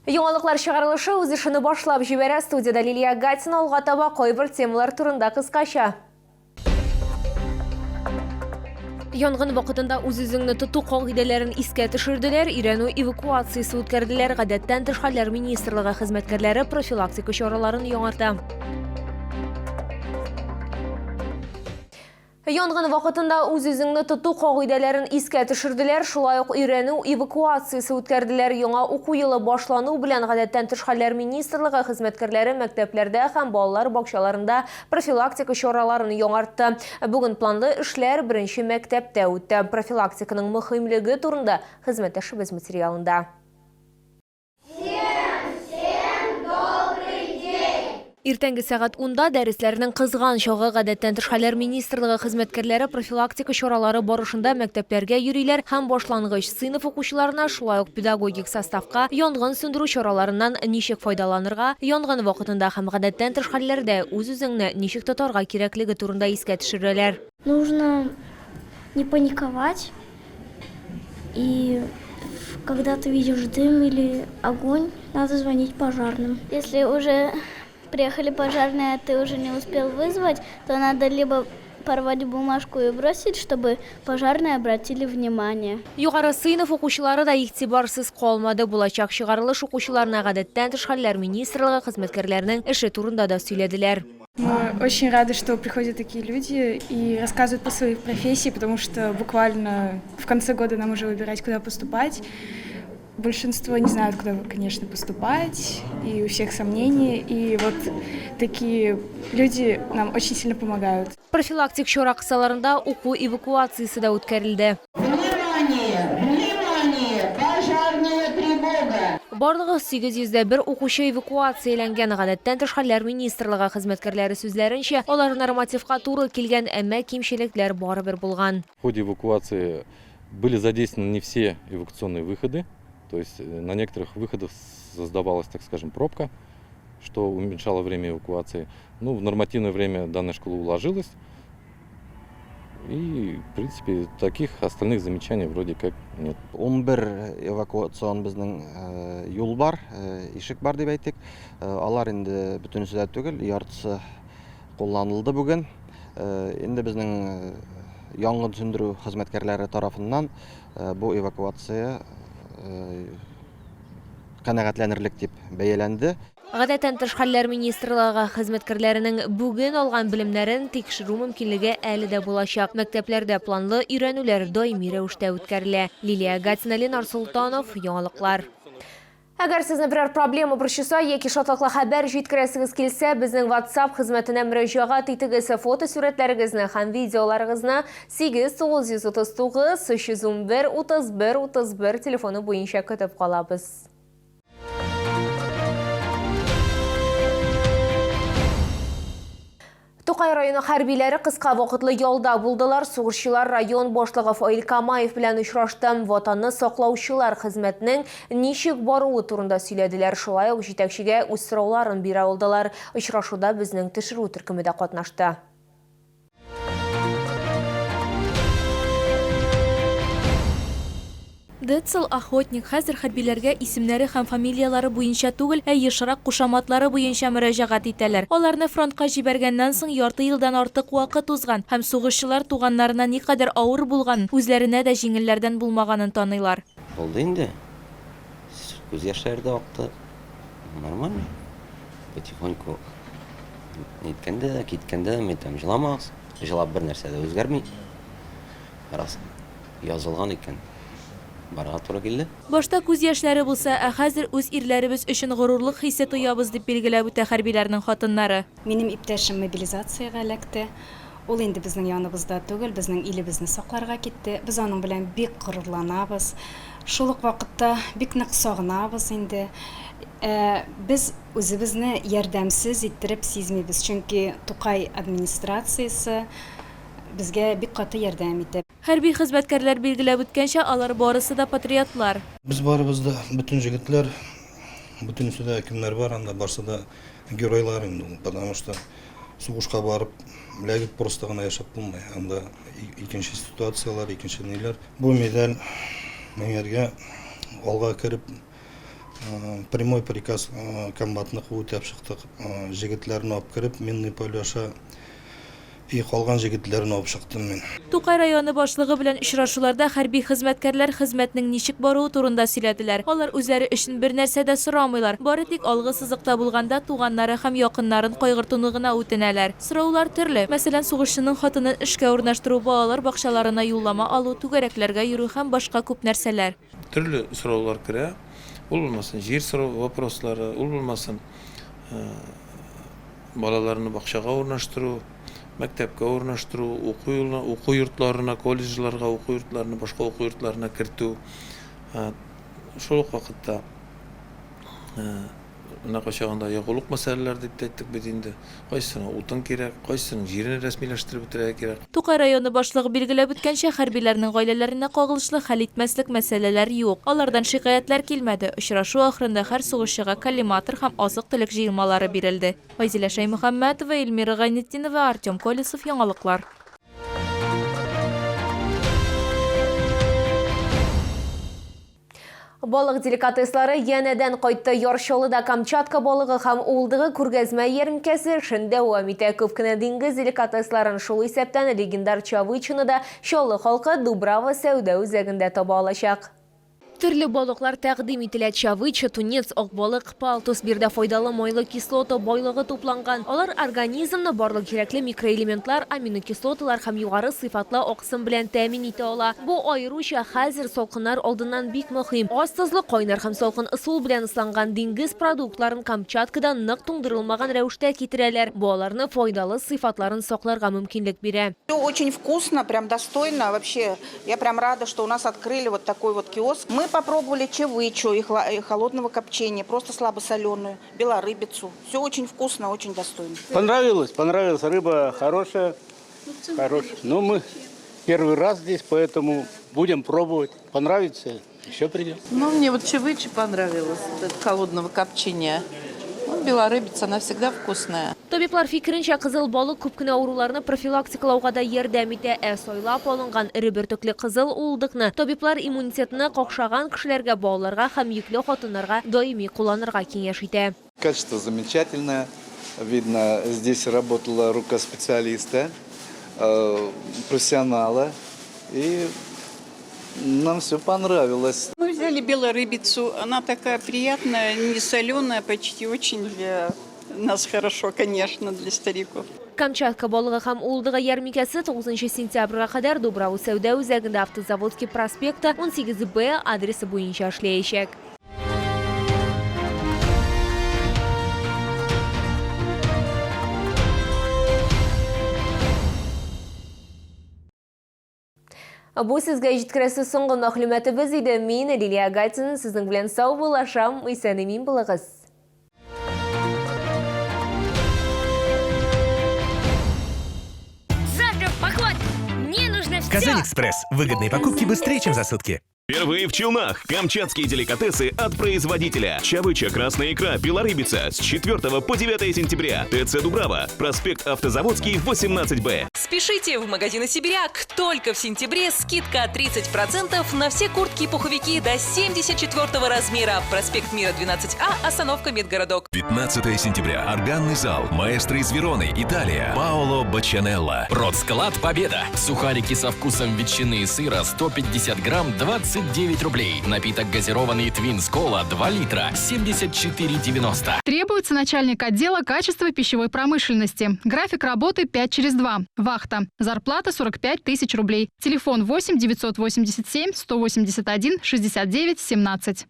Яңалыклар чыгарылышы үз ишini башлап җибәрә. Студияда Лилия Гатина алга таба кайбер темалар турында кыскача. Янгын вакытында үз-үзеңне тоту кагыйдәләрен искә төшерделәр, өйрәнү эвакуациясе үткәрделәр. Гадәттән тыш хәлләр министрлыгы хезмәткәрләре профилактика чараларын яңарта. Янгын вакытында үз-үзеңне тоту кагыйдәләрен искә төшерделәр, шулай ук өйрәнү эвакуациясе үткәрделәр. Яңа уку елы башлану белән гадәттән тыш хәлләр министрлыгы хезмәткәрләре мәктәпләрдә һәм балалар бакчаларында профилактика чараларын яңартты. Бүген планлы эшләр беренче мәктәптә үтте. Профилактиканың мөһимлеге турында хезмәттәшебез материалында. Иртәнге сәгать 10-да дәресләрнең кызган чагы гадәттән тыш хәлләр министрлыгы хезмәткәрләре профилактика чаралары барышында мәктәпләргә йөриләр һәм башлангыч сыйныф укучыларына, шулай ук педагогик составка янгын сөндерү чараларыннан ничек файдаланырга, янгын вакытында һәм гадәттән тыш хәлләрдә үз-үзеңне ничек тотарга кирәклеге турында искә төшерәләр. Нужно не паниковать, и когда ты видишь дым или огонь, надо звонить пожарным. Если уже приехали пожарные, а ты уже не успел вызвать, то надо либо порвать бумажку и бросить, чтобы пожарные обратили внимание. Югары сыйныф укучылары да игътибарсыз калмады. Булачак чыгарылыш укучыларына гадәттән тыш хәлләр министрлыгы хезмәткәрләренең эше турында да сөйләделәр. Мы очень рады, что приходят такие люди и рассказывают по своей профессии, потому что буквально в конце года нам уже выбирать, куда поступать. Большинство не знают, куда, конечно, поступать, и у всех сомнения, и вот такие люди нам очень сильно помогают. Профилактик чара кысаларында уку эвакуациясы да үткәрелде. Внимание! Пожарная тревога! Барлыгы 801 укучы эвакуацияләнгән. Гадәттән тыш хәлләр министрлыгы хезмәткәрләре сүзләренчә, алар нормативка туры килгән, әмма кимчелекләр барыбер булган. В ходе эвакуации были задействованы не все эвакуационные выходы. То есть на некоторых выходах создавалась, так скажем, пробка, что уменьшало время эвакуации. Ну, в нормативное время данная школа уложилась. И, в принципе, таких остальных замечаний вроде как нет. 11 эвакуацион безнең юл бар, ишек бар дип әйтик. Алар инде бөтенесе дә түгел, яртысы кулланылды бүген. Инде безнең янгын сөндерү хезмәткәрләре тарафыннан бу эвакуация канәгатьләнерлек дип бәяләнде. Гадәттән тыш хәлләр министрлыгы хезмәткәрләренең бүген алган белемнәрен тикшерү мөмкинлеге әле дә булачак. Мәктәпләрдә планлы өйрәнүләр даими рәвештә үткәрелә. Лилия Гатина, Ленар Султанов, яңалыклар. Әгәр сезне берәр проблема борчыса яки шатлыклы хәбәр җиткерәсегез килсә, безнең WhatsApp хезмәтенә мөрәҗәгать итегез. Фото сурәтләрегезне һәм видеоларыгызны 8939 311 31 31 телефоны буенча көтеп калабыз. Тукай районы хәрбиләре кыска вакытлы ялда булдылар. Сугышчылар район башлыгы Фаил Камаев белән очрашты. Ватанны саклаучылар хезмәтнең ничек баруы турында сөйләделәр. Шулай ук җитәкчегә үз сорауларын бирә алдылар. Очрашуда безнең төшерү төркеме дә катнашты. Децл охотник хәзер хәрбиләргә исемнәре һәм фамилиялары буенча түгел, ә ешрак кушаматлары буенча мөрәҗәгать итәләр. Аларны фронтка җибәргәннән соң ярты елдан артык вакыт узган һәм сугышчылар туганнарына никадәр авыр булган, үзләренә дә җиңелләрдән булмаганын таныйлар. Булды инде. Күз яшьләре дә акты. Нормально. Потихоньку ниткәндә дә, киткәндә дә мәйтәм җыламагыз. Җылап бер нәрсә дә үзгәрми. Раз язылган икән. Башта күз яшьләре булса, ә хәзер үз ирләребез өчен горурлык хисе тоябыз дип билгеләп үтә хәрбиләрнең хатыннары. Минем иптәшем мобилизациягә эләкте. Ул инде безнең яныбызда түгел, безнең илебезне сакларга китте. Без аның белән бик горурланабыз. Шул ук вакытта бик нык сагынабыз инде. Без үзебезне ярдәмсез иттереп сизмибез, чөнки Тукай администрациясе безгә бик каты ярдәм итә. Хәрби хезмәткәрләр билгеләп үткәнчә, алар барысы да патриотлар. Без барыбыз да бүтән җегетләр, бүтәнесе дә кемнәр бар, анда барсы да геройлар инде, потому что сугышка барып, ләгит просто гына яшәп булмый. Анда икенче ситуациялар, икенче ниләр. Бу медаль меңәргә алга кереп прямой приказ комбатны үтеп шықтық. Жігітлерін алып кіріп, минный поле аша и қалған жігітлерін алып шықтым мен. Тукай районы башлыгы белән очрашуларда хәрби хезмәткәрләр хезмәтнең ничек баруы турында сөйләделәр. Алар үзләре өчен бер нәрсә дә сорамыйлар. Бары тик алгы сызыкта булганда туганнары һәм якыннарын кайгыртуны гына үтенәләр. Сораулар төрле. Мәсәлән, сугышчының хатынын эшкә урнаштыру, балалар бакчаларына юллама алу, түгәрәкләргә йөрү һәм башка күп нәрсәләр. Төрле сораулар керә. Ул булмасын жер сорау вопрослары, ул булмасын балаларны бакчага урнаштыру, мәктәпкә урнаштыру, уку йортларына, колледжларга, уку йортларына, башка уку йортларына кертү. Шул ук вакытта мына качаганда ягулык мәсьәләләр дип әйттек бит инде. Кайсына утын кирәк, кайсының җирен рәсмиләштереп бетерә кирәк. Тукай районы башлыгы билгеләп үткәнчә, хәрбиләрнең гаиләләренә кагылышлы хәл итмәслек мәсьәләләр юк. Алардан шикаятьләр килмәде. Очрашу ахырында һәр сугышчыга коллиматор һәм азык-төлек җыелмалары бирелде. Файзилә Шаймөхәммәтова, Эльмира Гайнетдинова, Артем Колесов, Яңалыклар. Балык деликатеслары янәдән кайтты. Яршалыда Камчатка балыгы һәм улдыгы күргәзмә ярминкәсе шунда дәвам итә. Күп кенә диңгез деликатесларын шул исәптән легендар Чавычныны да Чаллы халкы Дубрава сәүдә үзәгендә таба алачак. Төрле балыклар тәкъдим ителә. Чавыча, тунец, акбалык, палтус, бирдә файдалы майлы кислота байлыгы тупланган. Алар организмны барлык кирәкле микроэлементлар, аминокислоталар һәм югары сыйфатлы аксым белән тәэмин итә ала. Бу аеруча хәзер салкыннар алдыннан бик мөһим. Астызлы кайнар һәм салкын ысул белән ысланган диңгез продуктларын Камчаткадан нык туңдырылмаган рәвештә китерәләр. Бу аларны файдалы сыйфатларын сакларга мөмкинлек бирә. Очень вкусно, прям достойно. Вообще, я прям рада, что у нас открыли вот такой вот киоск. Мы попробовали чевычу и холодного копчения, просто слабосоленую, белорыбицу. Все очень вкусно, очень достойно. Понравилось. Рыба хорошая. Но мы первый раз здесь, поэтому будем пробовать. Понравится, еще придем. Мне вот чевыча понравилось, холодного копчения. Белорыбица, она всегда вкусная. Табиблар фикеренчә, кызыл балык күп кенә ауруларны профилактикалауга да ярдәм итә. Сайлап алынган ире бөртекле кызыл улдыкны табиблар иммунитетны какшаган кешеләргә, балаларга һәм йөкле хатыннарга даими кулланырга киңәш итә. Качество замечательное. Видно, здесь работала рука специалиста, профессионала. И нам все понравилось. Мы взяли белорыбицу. Она такая приятная, не соленая, почти очень для нас хорошо, конечно, для стариков. Камчатка балыгы һәм улдыгы ярминкәсе 9 сентябрьгә кадәр Дубрава сәүдә үзәгендә Автозаводский проспекты 18Б адресы буенча эшләячәк. Бу сезгә җиткерәсе соңгы мәгълүматыбыз иде. Мин Лилия Гатина, сезнең белән сау булашам, исән-имин булыгыз. Завтра в поход! Мне нужно все! Казань-Экспресс. Выгодные покупки быстрее, чем за сутки. Впервые в Челнах. Камчатские деликатесы от производителя. Чавыча, красная икра, белорыбица. С 4 по 9 сентября. ТЦ Дубрава. Проспект Автозаводский, 18Б. Спешите в магазины «Сибиряк». Только в сентябре скидка 30% на все куртки и пуховики до 74 размера. Проспект Мира, 12А, остановка Медгородок. 15 сентября. Органный зал. Маэстро из Вероны, Италия. Паоло Баччанелло. Продсклад «Победа». Сухарики со вкусом ветчины и сыра 150 грамм 29 рублей. Напиток газированный Твинс Кола 2 литра 74,90. Требуется начальник отдела качества пищевой промышленности. График работы 5/2. Вахта. Зарплата 45 тысяч рублей. Телефон 8 987 181 69 17.